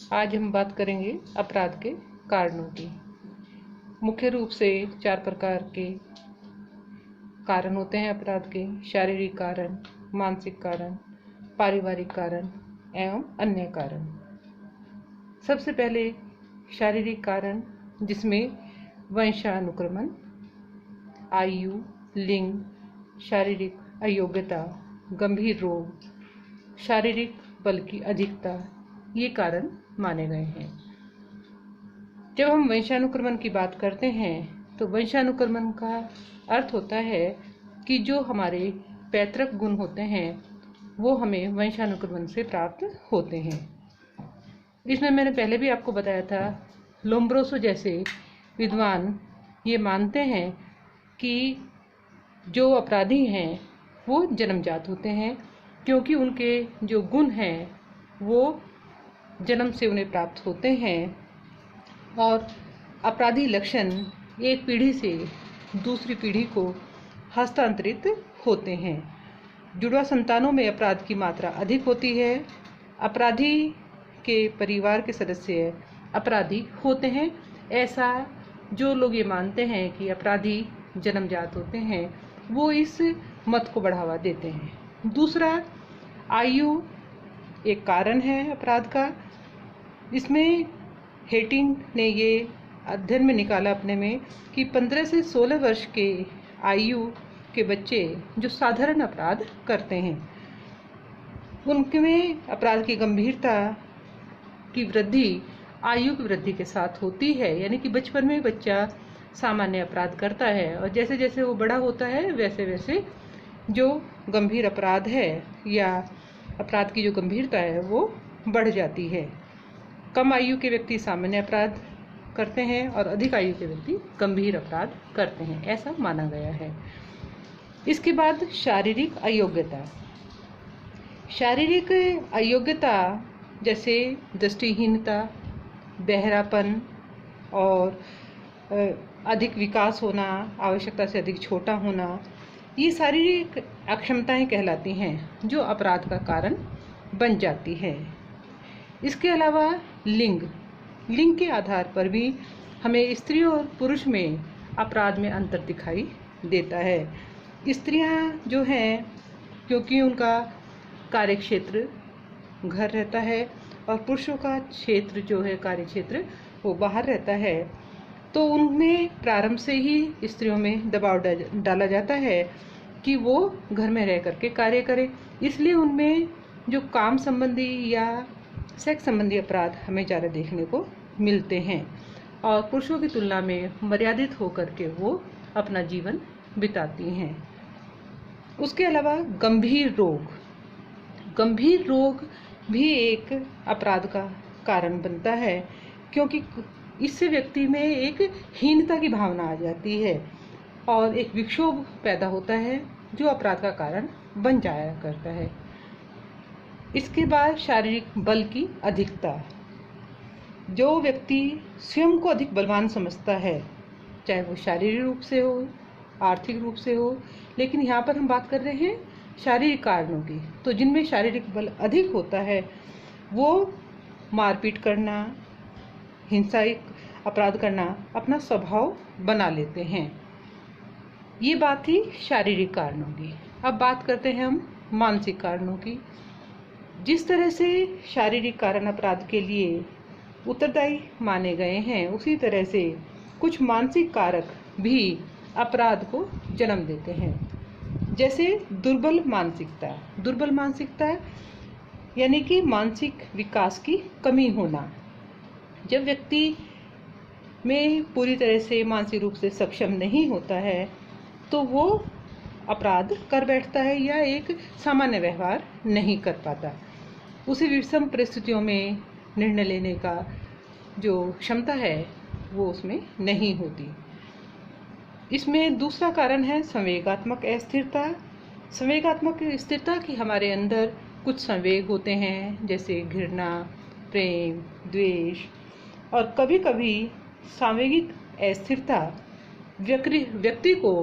आज हम बात करेंगे अपराध के कारणों की। मुख्य रूप से 4 प्रकार के कारण होते हैं अपराध के: शारीरिक कारण, मानसिक कारण, पारिवारिक कारण एवं अन्य कारण। सबसे पहले शारीरिक कारण, जिसमें वंशानुक्रमण, आयु, लिंग, शारीरिक अयोग्यता, गंभीर रोग, शारीरिक बल की अधिकता ये कारण माने गए हैं। जब हम वंशानुक्रमण की बात करते हैं तो वंशानुक्रमण का अर्थ होता है कि जो हमारे पैतृक गुण होते हैं वो हमें वंशानुक्रमण से प्राप्त होते हैं। इसमें मैंने पहले भी आपको बताया था, लोम्ब्रोसो जैसे विद्वान ये मानते हैं कि जो अपराधी हैं वो जन्मजात होते हैं, क्योंकि उनके जो गुण हैं वो जन्म से उन्हें प्राप्त होते हैं और अपराधी लक्षण एक पीढ़ी से दूसरी पीढ़ी को हस्तांतरित होते हैं। जुड़वा संतानों में अपराध की मात्रा अधिक होती है। अपराधी के परिवार के सदस्य अपराधी होते हैं, ऐसा जो लोग ये मानते हैं कि अपराधी जन्मजात होते हैं वो इस मत को बढ़ावा देते हैं। दूसरा, आयु एक कारण है अपराध का। इसमें हेटिंग ने ये अध्ययन में निकाला अपने में कि 15 से 16 वर्ष के आयु के बच्चे जो साधारण अपराध करते हैं उनके में अपराध की गंभीरता की वृद्धि आयु की वृद्धि के साथ होती है। यानी कि बचपन में बच्चा सामान्य अपराध करता है और जैसे जैसे वो बड़ा होता है वैसे वैसे जो गंभीर अपराध है या अपराध की जो गंभीरता है वो बढ़ जाती है। कम आयु के व्यक्ति सामान्य अपराध करते हैं और अधिक आयु के व्यक्ति गंभीर अपराध करते हैं, ऐसा माना गया है। इसके बाद शारीरिक अयोग्यता। शारीरिक अयोग्यता जैसे दृष्टिहीनता, बहरापन और अधिक विकास होना, आवश्यकता से अधिक छोटा होना, ये शारीरिक अक्षमताएं कहलाती हैं जो अपराध का कारण बन जाती है। इसके अलावा लिंग के आधार पर भी हमें स्त्री और पुरुष में अपराध में अंतर दिखाई देता है। स्त्रियां जो हैं, क्योंकि उनका कार्यक्षेत्र घर रहता है और पुरुषों का क्षेत्र जो है कार्य क्षेत्र वो बाहर रहता है, तो उनमें प्रारंभ से ही स्त्रियों में दबाव डाला जाता है कि वो घर में रह करके कार्य करें। इसलिए उनमें जो काम संबंधी या सेक्स संबंधी अपराध हमें ज़्यादा देखने को मिलते हैं और पुरुषों की तुलना में मर्यादित होकर के वो अपना जीवन बिताती हैं। उसके अलावा गंभीर रोग भी एक अपराध का कारण बनता है, क्योंकि इससे व्यक्ति में एक हीनता की भावना आ जाती है और एक विक्षोभ पैदा होता है जो अपराध का कारण बन जाया करता है। इसके बाद शारीरिक बल की अधिकता। जो व्यक्ति स्वयं को अधिक बलवान समझता है, चाहे वो शारीरिक रूप से हो, आर्थिक रूप से हो, लेकिन यहाँ पर हम बात कर रहे हैं शारीरिक कारणों की, तो जिनमें शारीरिक बल अधिक होता है वो मारपीट करना, हिंसात्मक अपराध करना अपना स्वभाव बना लेते हैं। ये बात थी शारीरिक कारणों की। अब बात करते हैं हम मानसिक कारणों की। जिस तरह से शारीरिक कारण अपराध के लिए उत्तरदायी माने गए हैं, उसी तरह से कुछ मानसिक कारक भी अपराध को जन्म देते हैं। जैसे दुर्बल मानसिकता यानी कि मानसिक विकास की कमी होना। जब व्यक्ति में पूरी तरह से मानसिक रूप से सक्षम नहीं होता है तो वो अपराध कर बैठता है या एक सामान्य व्यवहार नहीं कर पाता। उसे विषम परिस्थितियों में निर्णय लेने का जो क्षमता है वो उसमें नहीं होती। इसमें दूसरा कारण है संवेगात्मक अस्थिरता। संवेगात्मक स्थिरता की हमारे अंदर कुछ संवेग होते हैं, जैसे घृणा, प्रेम, द्वेष, और कभी कभी सांवेगिक अस्थिरता व्यक्ति को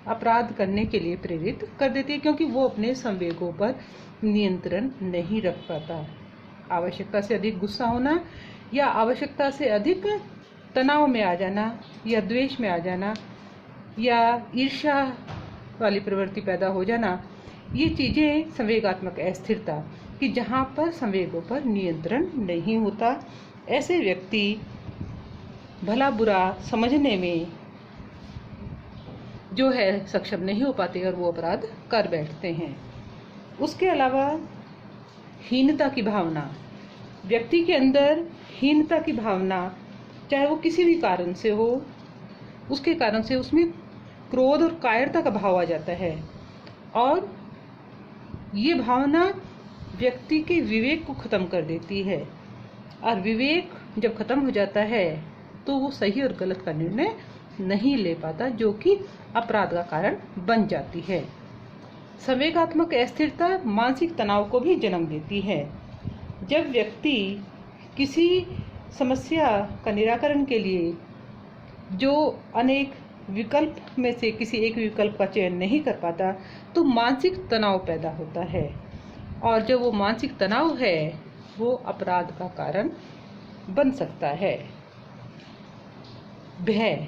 अपराध करने के लिए प्रेरित कर देती है, क्योंकि वो अपने संवेगों पर नियंत्रण नहीं रख पाता। आवश्यकता से अधिक गुस्सा होना या आवश्यकता से अधिक तनाव में आ जाना या द्वेष में आ जाना या ईर्ष्या वाली प्रवृत्ति पैदा हो जाना, ये चीज़ें संवेगात्मक अस्थिरता कि जहाँ पर संवेगों पर नियंत्रण नहीं होता, ऐसे व्यक्ति भला बुरा समझने में जो है सक्षम नहीं हो पाते और वो अपराध कर बैठते हैं। उसके अलावा हीनता की भावना, व्यक्ति के अंदर हीनता की भावना चाहे वो किसी भी कारण से हो, उसके कारण से उसमें क्रोध और कायरता का भाव आ जाता है और ये भावना व्यक्ति के विवेक को खत्म कर देती है और विवेक जब खत्म हो जाता है तो वो सही और गलत का निर्णय नहीं ले पाता, जो कि अपराध का कारण बन जाती है। संवेगात्मक अस्थिरता मानसिक तनाव को भी जन्म देती है। जब व्यक्ति किसी समस्या का निराकरण के लिए जो अनेक विकल्प में से किसी एक विकल्प का चयन नहीं कर पाता तो मानसिक तनाव पैदा होता है और जब वो मानसिक तनाव है वो अपराध का कारण बन सकता है। भय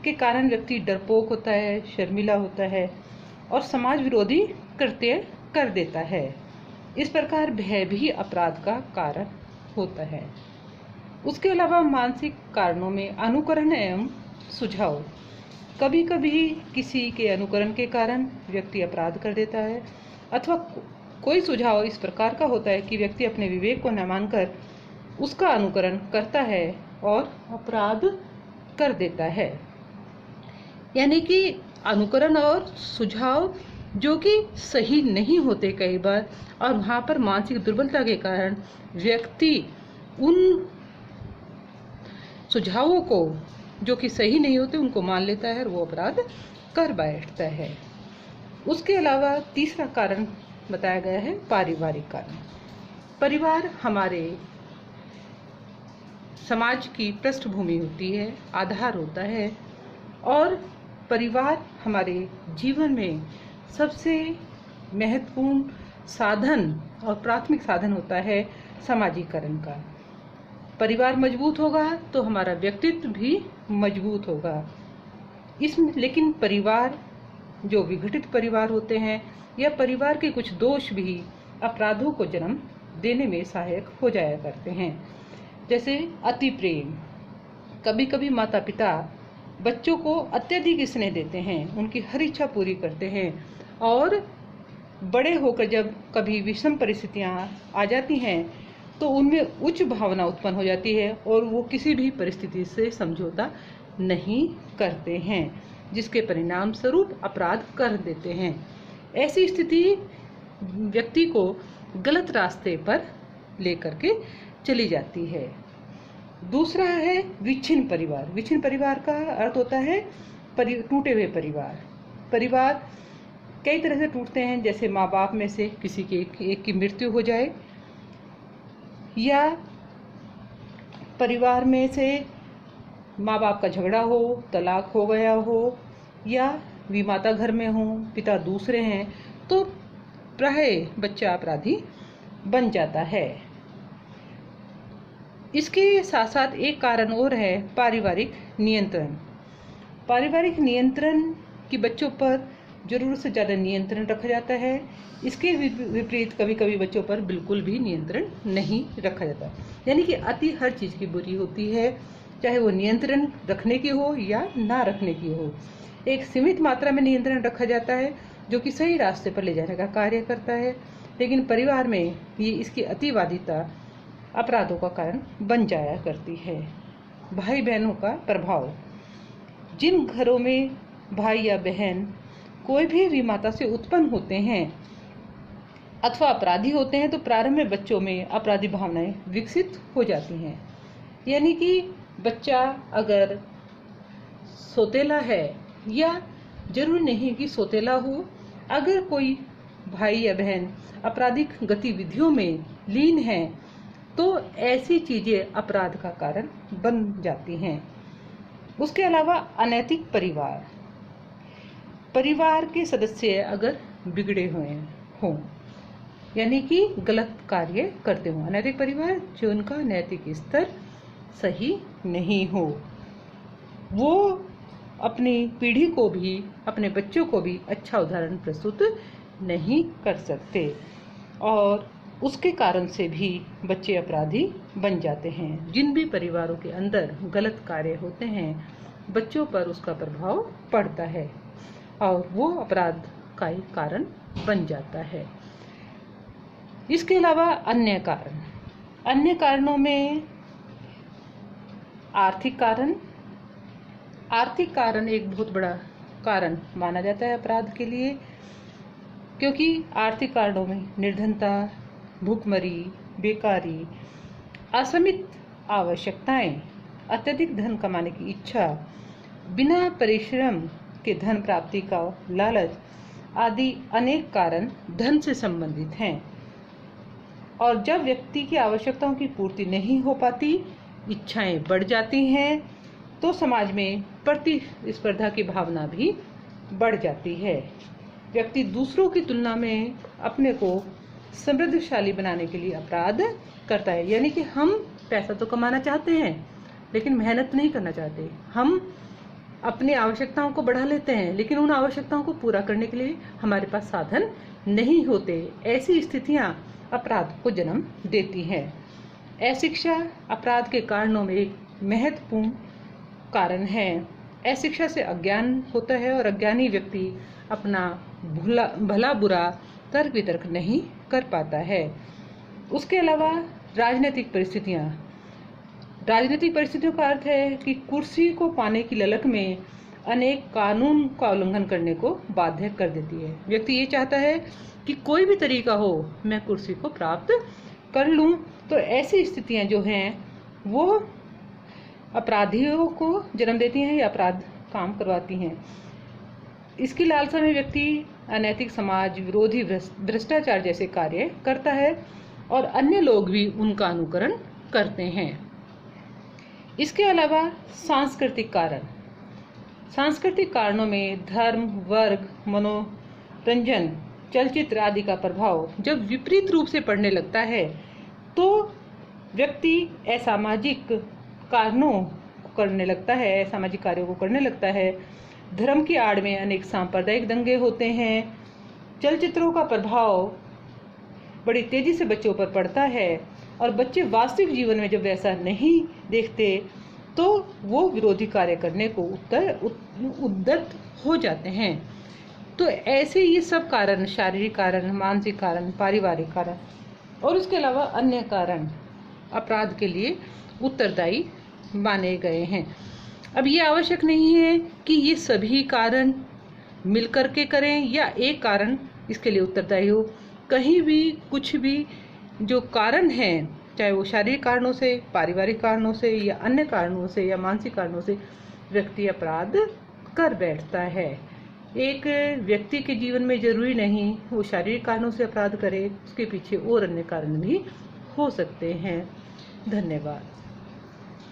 के कारण व्यक्ति डरपोक होता है, शर्मिला होता है और समाज विरोधी कृत्य कर देता है। इस प्रकार भय भी अपराध का कारण होता है। उसके अलावा मानसिक कारणों में अनुकरण एवं सुझाव, कभी कभी किसी के अनुकरण के कारण व्यक्ति अपराध कर देता है अथवा कोई सुझाव इस प्रकार का होता है कि व्यक्ति अपने विवेक को न मानकर उसका अनुकरण करता है और अपराध कर देता है। यानी कि अनुकरण और सुझाव जो कि सही नहीं होते कई बार, और वहाँ पर मानसिक दुर्बलता के कारण व्यक्ति उन सुझावों को जो कि सही नहीं होते उनको मान लेता है और वो अपराध कर बैठता है। उसके अलावा तीसरा कारण बताया गया है पारिवारिक कारण। परिवार हमारे समाज की पृष्ठभूमि होती है, आधार होता है और परिवार हमारे जीवन में सबसे महत्वपूर्ण साधन और प्राथमिक साधन होता है समाजीकरण का। परिवार मजबूत होगा तो हमारा व्यक्तित्व भी मजबूत होगा। लेकिन परिवार जो विघटित परिवार होते हैं या परिवार के कुछ दोष भी अपराधों को जन्म देने में सहायक हो जाया करते हैं। जैसे अति प्रेम, कभी कभी माता पिता बच्चों को अत्यधिक स्नेह देते हैं, उनकी हर इच्छा पूरी करते हैं और बड़े होकर जब कभी विषम परिस्थितियां आ जाती हैं तो उनमें उच्च भावना उत्पन्न हो जाती है और वो किसी भी परिस्थिति से समझौता नहीं करते हैं, जिसके परिणाम स्वरूप अपराध कर देते हैं। ऐसी स्थिति व्यक्ति को गलत रास्ते पर लेकर के चली जाती है। दूसरा है विच्छिन्न परिवार। विच्छिन्न परिवार का अर्थ होता है टूटे हुए परिवार। परिवार कई तरह से टूटते हैं, जैसे माँ बाप में से किसी के एक की मृत्यु हो जाए या परिवार में से माँ बाप का झगड़ा हो, तलाक हो गया हो या विमाता घर में हो, पिता दूसरे हैं, तो प्राय बच्चा अपराधी बन जाता है। इसके साथ साथ एक कारण और है पारिवारिक नियंत्रण। पारिवारिक नियंत्रण की बच्चों पर जरूरत से ज़्यादा नियंत्रण रखा जाता है। इसके विपरीत कभी कभी बच्चों पर बिल्कुल भी नियंत्रण नहीं रखा जाता। यानी कि अति हर चीज़ की बुरी होती है, चाहे वो नियंत्रण रखने की हो या ना रखने की हो। एक सीमित मात्रा में नियंत्रण रखा जाता है जो कि सही रास्ते पर ले जाने का कार्य करता है, लेकिन परिवार में ये इसकी अतिवादिता अपराधों का कारण बन जाया करती है। भाई बहनों का प्रभाव, जिन घरों में भाई या बहन कोई भी विमाता से उत्पन्न होते हैं अथवा अपराधी होते हैं तो प्रारंभ में बच्चों में अपराधी भावनाएं विकसित हो जाती हैं। यानी कि बच्चा अगर सौतेला है या जरूरी नहीं कि सौतेला हो, अगर कोई भाई या बहन आपराधिक गतिविधियों में लीन है तो ऐसी चीजें अपराध का कारण बन जाती हैं। उसके अलावा अनैतिक परिवार, परिवार के सदस्य अगर बिगड़े हुए हों यानी कि गलत कार्य करते हो। अनैतिक परिवार जो उनका नैतिक स्तर सही नहीं हो, वो अपनी पीढ़ी को भी, अपने बच्चों को भी अच्छा उदाहरण प्रस्तुत नहीं कर सकते और उसके कारण से भी बच्चे अपराधी बन जाते हैं। जिन भी परिवारों के अंदर गलत कार्य होते हैं, बच्चों पर उसका प्रभाव पड़ता है और वो अपराध का ही कारण बन जाता है। इसके अलावा अन्य कारणों में आर्थिक कारण एक बहुत बड़ा कारण माना जाता है अपराध के लिए, क्योंकि आर्थिक कारणों में निर्धनता, भूखमरी, बेकारी, असीमित आवश्यकताएं, अत्यधिक धन कमाने की इच्छा, बिना परिश्रम के धन प्राप्ति का लालच आदि अनेक कारण धन से संबंधित हैं। और जब व्यक्ति की आवश्यकताओं की पूर्ति नहीं हो पाती, इच्छाएं बढ़ जाती हैं, तो समाज में प्रतिस्पर्धा की भावना भी बढ़ जाती है। व्यक्ति दूसरों की तुलना में अपने को समृद्धशाली बनाने के लिए अपराध करता है। यानी कि हम पैसा तो कमाना चाहते हैं लेकिन मेहनत नहीं करना चाहते। हम अपनी आवश्यकताओं को बढ़ा लेते हैं लेकिन उन आवश्यकताओं को पूरा करने के लिए हमारे पास साधन नहीं होते। ऐसी स्थितियां अपराध को जन्म देती हैं। अशिक्षा अपराध के कारणों में एक महत्वपूर्ण कारण है। अशिक्षा से अज्ञान होता है और अज्ञानी व्यक्ति अपना भला बुरा तर्क वितर्क नहीं कर पाता है। उसके अलावा राजनीतिक परिस्थितियों का अर्थ है कि कुर्सी को पाने की ललक में अनेक कानून का उल्लंघन करने को बाध्य कर देती है। व्यक्ति ये चाहता है कि कोई भी तरीका हो मैं कुर्सी को प्राप्त कर लूं, तो ऐसी स्थितियां जो हैं वो अपराधियों को जन्म देती हैं या अपराध काम करवाती हैं। इसकी लालसा में व्यक्ति अनैतिक समाज विरोधी भ्रष्टाचार जैसे कार्य करता है और अन्य लोग भी उनका अनुकरण करते हैं। इसके अलावा सांस्कृतिक कारणों में धर्म, वर्ग, मनोरंजन, चलचित्र आदि का प्रभाव जब विपरीत रूप से पड़ने लगता है तो व्यक्ति असामाजिक कार्यों को करने लगता है। धर्म की आड़ में अनेक सांप्रदायिक दंगे होते हैं। चलचित्रों का प्रभाव बड़ी तेजी से बच्चों पर पड़ता है और बच्चे वास्तविक जीवन में जब वैसा नहीं देखते तो वो विरोधी कार्य करने को उद्यत हो जाते हैं। तो ऐसे ये सब कारण, शारीरिक कारण, मानसिक कारण, पारिवारिक कारण और उसके अलावा अन्य कारण अपराध के लिए उत्तरदायी माने गए हैं। अब ये आवश्यक नहीं है कि ये सभी कारण मिलकर के करें या एक कारण इसके लिए उत्तरदायी हो। कहीं भी कुछ भी जो कारण हैं, चाहे वो शारीरिक कारणों से, पारिवारिक कारणों से या अन्य कारणों से या मानसिक कारणों से व्यक्ति अपराध कर बैठता है। एक व्यक्ति के जीवन में जरूरी नहीं वो शारीरिक कारणों से अपराध करे, उसके पीछे और अन्य कारण भी हो सकते हैं। धन्यवाद।